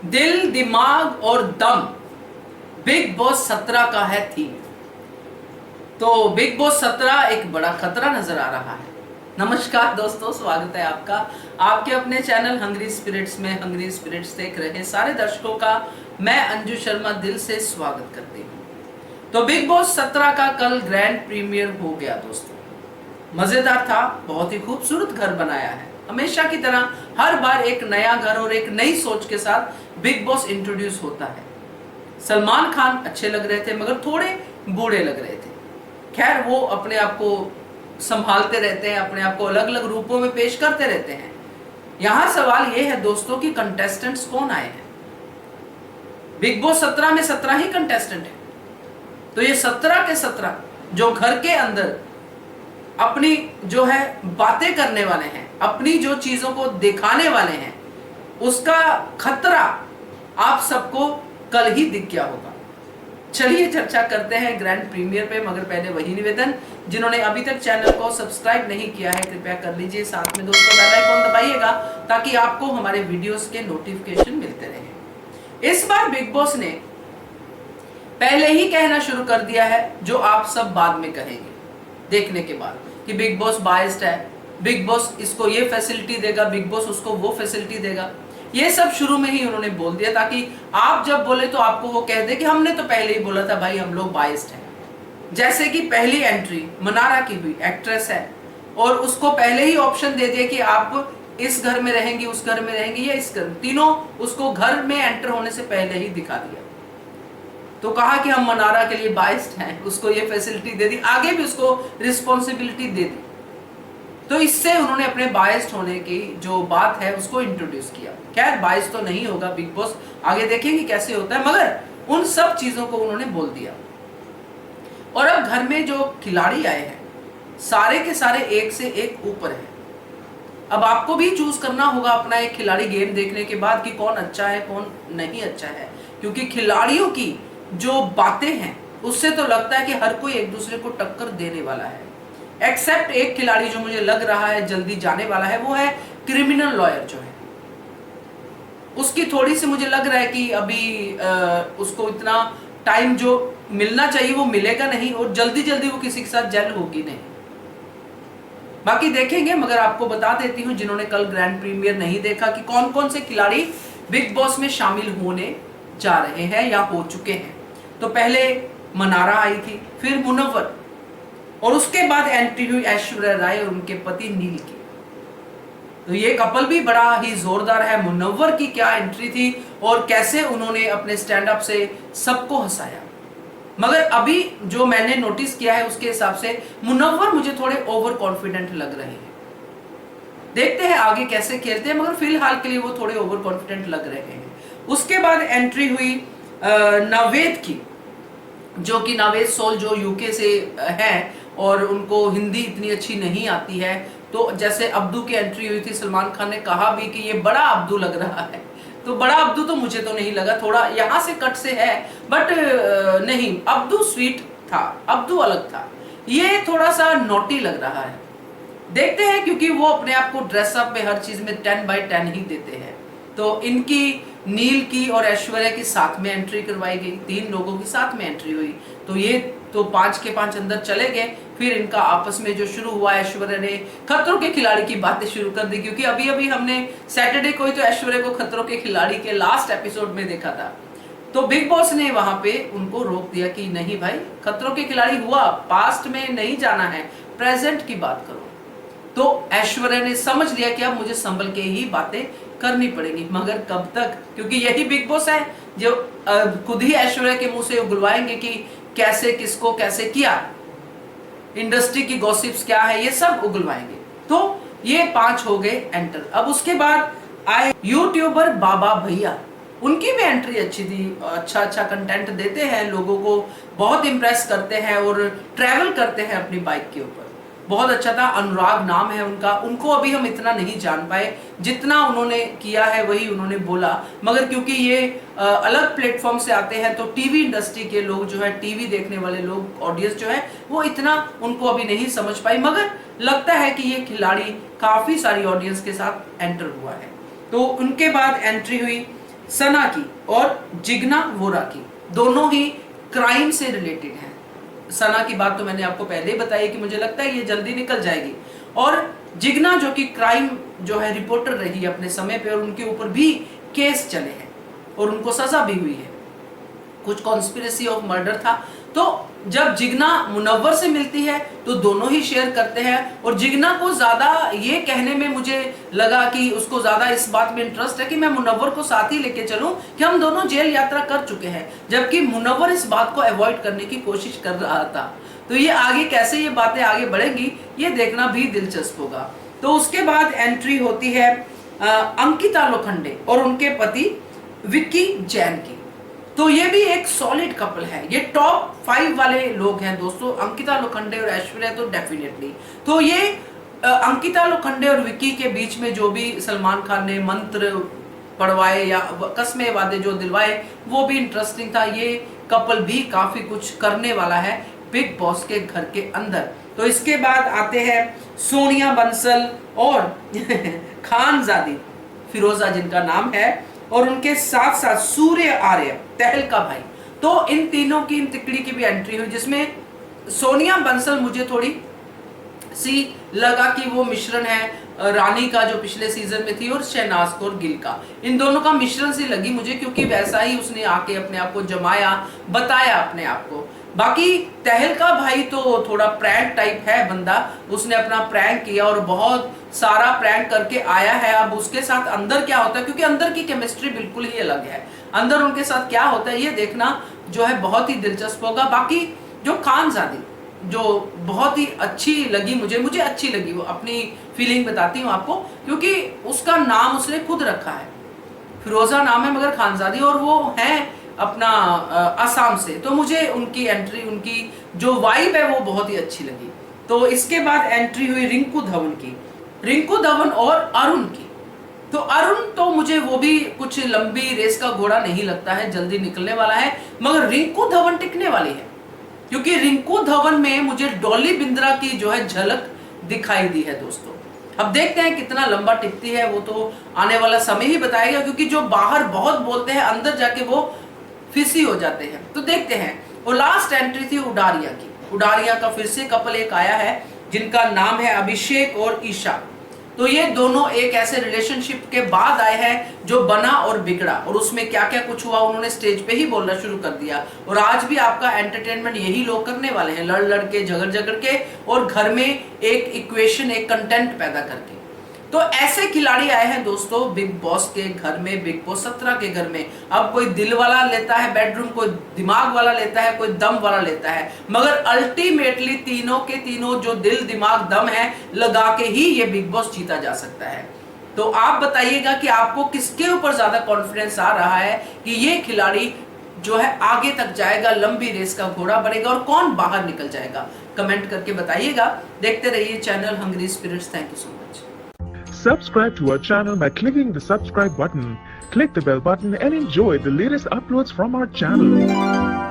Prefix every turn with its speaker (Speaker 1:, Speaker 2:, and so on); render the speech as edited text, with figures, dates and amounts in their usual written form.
Speaker 1: दिल, दिमाग और दम बिग बॉस 17 का है थीम। तो बिग बॉस 17 एक बड़ा खतरा नजर आ रहा है। नमस्कार दोस्तों, स्वागत है आपका आपके अपने चैनल हंग्री स्पिरिट्स में। हंग्री स्पिरिट्स देख रहे सारे दर्शकों का मैं अंजू शर्मा दिल से स्वागत करती हूँ। तो बिग बॉस 17 का कल ग्रैंड प्रीमियर हो गया दोस्तों। मजेदार था, बहुत ही खूबसूरत घर बनाया है। हमेशा की तरह हर बार एक नया घर और एक नई सोच के साथ बिग बॉस इंट्रोड्यूस होता है। सलमान खान अच्छे लग रहे थे मगर थोड़े बूढ़े लग रहे थे। खैर, वो अपने आप को संभालते रहते हैं, अपने आप को अलग अलग रूपों में पेश करते रहते हैं। यहां सवाल यह है दोस्तों कि कंटेस्टेंट्स कौन आए हैं। बिग बॉस 17 में 17 ही कंटेस्टेंट है। तो ये 17 के 17 जो घर के अंदर अपनी जो है बातें करने वाले हैं, अपनी जो चीजों को दिखाने वाले हैं, उसका खतरा आप सबको कल ही दिख गया होगा। चलिए चर्चा करते हैं ग्रैंड प्रीमियर पे, मगर पहले वही निवेदन, जिन्होंने अभी तक चैनल को सब्सक्राइब नहीं किया है कृपया कर लीजिए। साथ में दोस्तों बेल आइकन दबाइएगा ताकि आपको हमारे वीडियोस के नोटिफिकेशन मिलते रहे। इस बार बिग बॉस ने पहले ही कहना शुरू कर दिया है जो आप सब बाद में कहेंगे देखने के बाद, कि बिग बॉस बायस्ड है, बिग बॉस इसको ये फैसिलिटी देगा, बिग बॉस उसको वो फैसिलिटी देगा। ये सब शुरू में ही उन्होंने बोल दिया ताकि आप जब बोले तो आपको वो कह दे कि हमने तो पहले ही बोला था भाई हम लोग बायस्ड हैं। जैसे कि पहली एंट्री मनारा की हुई, एक्ट्रेस है, और उसको पहले ही ऑप्शन दे दिया कि आप इस घर में रहेंगी, उस घर में रहेंगी या इस घर, तीनों उसको घर में एंटर होने से पहले ही दिखा दिया। तो कहा कि हम मनारा के लिए बायस्ड हैं, उसको ये फैसिलिटी दे दी, आगे भी उसको रिस्पॉन्सिबिलिटी दे दी। तो इससे उन्होंने अपने बायस्ड होने की जो बात है उसको इंट्रोड्यूस किया। खैर, बायस्ड तो नहीं होगा बिग बॉस, आगे देखेंगे कैसे होता है, मगर उन सब चीजों को उन्होंने बोल दिया। और अब घर में जो खिलाड़ी आए हैं सारे के सारे एक से एक ऊपर है। अब आपको भी चूज करना होगा अपना एक खिलाड़ी गेम देखने के बाद कि कौन अच्छा है कौन नहीं अच्छा है, क्योंकि खिलाड़ियों की जो बातें हैं उससे तो लगता है कि हर कोई एक दूसरे को टक्कर देने वाला है। एक्सेप्ट एक खिलाड़ी जो मुझे लग रहा है जल्दी जाने वाला है, वो है क्रिमिनल लॉयर जो है। उसकी थोड़ी सी मुझे लग रहा है कि अभी उसको इतना टाइम जो मिलना चाहिए वो मिलेगा नहीं, और जल्दी जल्दी वो किसी के साथ जेल होगी नहीं। बाकी देखेंगे, मगर आपको बता देती हूँ जिन्होंने कल ग्रैंड प्रीमियर नहीं देखा कि कौन कौन से खिलाड़ी बिग बॉस में शामिल होने जा रहे हैं या हो चुके हैं। तो पहले मनारा आई थी, फिर मुनव्वर, और उसके बाद एंट्री हुई ऐश्वर्या राय और उनके पति नील की। तो ये कपल भी बड़ा ही जोरदार है। मुनव्वर की क्या एंट्री थी और कैसे उन्होंने अपने स्टैंड अप से सबको हंसाया। मगर अभी जो मैंने नोटिस किया है उसके हिसाब से मुनव्वर मुझे थोड़े ओवर कॉन्फिडेंट लग रहे हैं। देखते हैं आगे कैसे खेलते हैं, मगर फिलहाल के लिए वो थोड़े ओवर कॉन्फिडेंट लग रहे हैं। उसके बाद एंट्री हुई नावेद की, जो कि नावेद सोल जो यूके से है और उनको हिंदी इतनी अच्छी नहीं आती है। तो जैसे अब्दू की एंट्री हुई थी, सलमान खान ने कहा भी कि ये बड़ा अब्दू लग रहा है। तो बड़ा अब्दू तो मुझे तो नहीं लगा, थोड़ा यहाँ से कट से है, बट नहीं, अब्दू स्वीट था, अब्दू अलग था, ये थोड़ा सा नोटी लग रहा है। देखते हैं, क्योंकि वो अपने आप को ड्रेसअप में हर चीज में 10/10 ही देते हैं। तो इनकी नील की और ऐश्वर्या की साथ में एंट्री करवाई गई, 3 लोगों की साथ में एंट्री हुई। तो ये तो 5 के 5 अंदर चले गए। फिर इनका आपस में जो शुरू हुआ, ऐश्वर्या ने खतरों के खिलाड़ी की बातें शुरू कर दी, क्योंकि अभी अभी हमने सैटरडे को ही तो ऐश्वर्या को खतरों के खिलाड़ी के लास्ट एपिसोड में देखा था। तो बिग बॉस ने वहां पे उनको रोक दिया कि नहीं भाई, खतरों के खिलाड़ी हुआ, पास्ट में नहीं जाना है, प्रेजेंट की बात करो। तो ऐश्वर्या ने समझ लिया कि अब मुझे संभल के ही बातें करनी पड़ेगी, मगर कब तक, क्योंकि यही बिग बॉस है जो खुद ही ऐश्वर्या के मुंह से उगलवाएंगे कि कैसे किसको कैसे किया, इंडस्ट्री की गॉसिप्स क्या है, ये सब उगलवाएंगे। तो ये 5 हो गए एंटर। अब उसके बाद आए यूट्यूबर बाबा भैया, उनकी भी एंट्री अच्छी थी, अच्छा कंटेंट देते हैं, लोगों को बहुत इंप्रेस करते हैं और ट्रैवल करते हैं अपनी बाइक के ऊपर, बहुत अच्छा था। अनुराग नाम है उनका, उनको अभी हम इतना नहीं जान पाए, जितना उन्होंने किया है वही उन्होंने बोला। मगर क्योंकि ये अलग प्लेटफॉर्म से आते हैं तो टीवी इंडस्ट्री के लोग जो है, टीवी देखने वाले लोग, ऑडियंस जो है, वो इतना उनको अभी नहीं समझ पाई। मगर लगता है कि ये खिलाड़ी काफी सारी ऑडियंस के साथ एंटर हुआ है। तो उनके बाद एंट्री हुई सना की और जिग्ना वोरा की, दोनों ही क्राइम से रिलेटेड हैं। सना की बात तो मैंने आपको पहले ही बताई कि मुझे लगता है ये जल्दी निकल जाएगी, और जिग्ना जो कि क्राइम जो है रिपोर्टर रही अपने समय पे, और उनके ऊपर भी केस चले हैं और उनको सजा भी हुई है, कुछ कॉन्स्पिरेसी ऑफ मर्डर था। तो जब जिग्ना मुनव्वर से मिलती है तो दोनों ही शेयर करते हैं, और जिग्ना को ज्यादा ये कहने में मुझे लगा कि उसको ज्यादा इस बात में इंटरेस्ट है कि मैं मुनव्वर को साथ ही लेके चलूं कि हम दोनों जेल यात्रा कर चुके हैं, जबकि मुनव्वर इस बात को अवॉइड करने की कोशिश कर रहा था। तो ये आगे कैसे ये बातें आगे बढ़ेंगी ये देखना भी दिलचस्प होगा। तो उसके बाद एंट्री होती है अंकिता लोखंडे और उनके पति विक्की जैन की। तो ये भी एक सॉलिड कपल है, ये टॉप 5 वाले लोग हैं दोस्तों, अंकिता लोखंडे और ऐश्वर्या तो डेफिनेटली। तो ये अंकिता लोखंडे और विक्की के बीच में जो भी सलमान खान ने मंत्र पढ़वाए या कस्मे वादे जो दिलवाए वो भी इंटरेस्टिंग था। ये कपल भी काफी कुछ करने वाला है बिग बॉस के घर के अंदर। तो इसके बाद आते हैं सोनिया बंसल और खानजादी फिरोजा जिनका नाम है, और उनके साथ साथ सूर्य आर्य तहलका भाई। तो इन तीनों की, इन तिकड़ी की भी एंट्री हुई, जिसमें सोनिया बंसल मुझे थोड़ी सी लगा कि वो मिश्रण है रानी का जो पिछले सीजन में थी और शहनाज कौर गिल का, इन दोनों का मिश्रण सी लगी मुझे, क्योंकि वैसा ही उसने आके अपने आप को जमाया, बताया अपने आप को। बाकी तहलका भाई तो थोड़ा प्रैंक टाइप है बंदा, उसने अपना प्रैंक किया और बहुत सारा प्रैंक करके आया है। अब उसके साथ अंदर क्या होता है, क्योंकि अंदर की केमिस्ट्री बिल्कुल ही अलग है, अंदर उनके साथ क्या होता है ये देखना जो है बहुत ही दिलचस्प होगा। बाकी जो खानजादी जो बहुत ही अच्छी लगी मुझे अच्छी लगी, वो अपनी फीलिंग बताती हूँ आपको, क्योंकि उसका नाम उसने खुद रखा है, फिरोजा नाम है मगर खानजादी, और वो है अपना असम से। तो मुझे उनकी एंट्री, उनकी जो वाइब है वो बहुत ही अच्छी लगी। तो इसके बाद एंट्री हुई रिंकू धवन की, रिंकू धवन और अरुण की। तो अरुण तो मुझे वो भी कुछ लंबी रेस का घोड़ा नहीं लगता है, जल्दी निकलने वाला है, मगर रिंकू धवन टिकने वाली है, क्योंकि रिंकू धवन में मुझे डॉली बिंद्रा की जो है झलक दिखाई दी है दोस्तों। अब देखते हैं कितना लंबा टिकती है, वो तो आने वाला समय ही बताएगा, क्योंकि जो बाहर बहुत बोलते हैं अंदर जाके वो फिसी हो जाते हैं। तो देखते हैं। वो लास्ट एंट्री थी उडारिया की, उडारिया का फिर से कपल एक आया है जिनका नाम है अभिषेक और ईशा। तो ये दोनों एक ऐसे रिलेशनशिप के बाद आए हैं जो बना और बिगड़ा, और उसमें क्या क्या कुछ हुआ उन्होंने स्टेज पे ही बोलना शुरू कर दिया। और आज भी आपका एंटरटेनमेंट यही लोग करने वाले हैं, लड़ लड़ के, झगड़ के, और घर में एक इक्वेशन, एक कंटेंट पैदा करके। तो ऐसे खिलाड़ी आए हैं दोस्तों बिग बॉस के घर में, बिग बॉस 17 के घर में। अब कोई दिल वाला लेता है बेडरूम, कोई दिमाग वाला लेता है, कोई दम वाला लेता है, मगर अल्टीमेटली तीनों के तीनों जो दिल दिमाग दम है लगा के ही ये बिग बॉस जीता जा सकता है। तो आप बताइएगा कि आपको किसके ऊपर ज्यादा कॉन्फिडेंस आ रहा है कि ये खिलाड़ी जो है आगे तक जाएगा, लंबी रेस का घोड़ा बनेगा, और कौन बाहर निकल जाएगा, कमेंट करके बताइएगा। देखते रहिए channel hungry spirits. Thank you so much.
Speaker 2: Subscribe to our channel by clicking the subscribe button. Click the bell button and enjoy the latest uploads from our channel.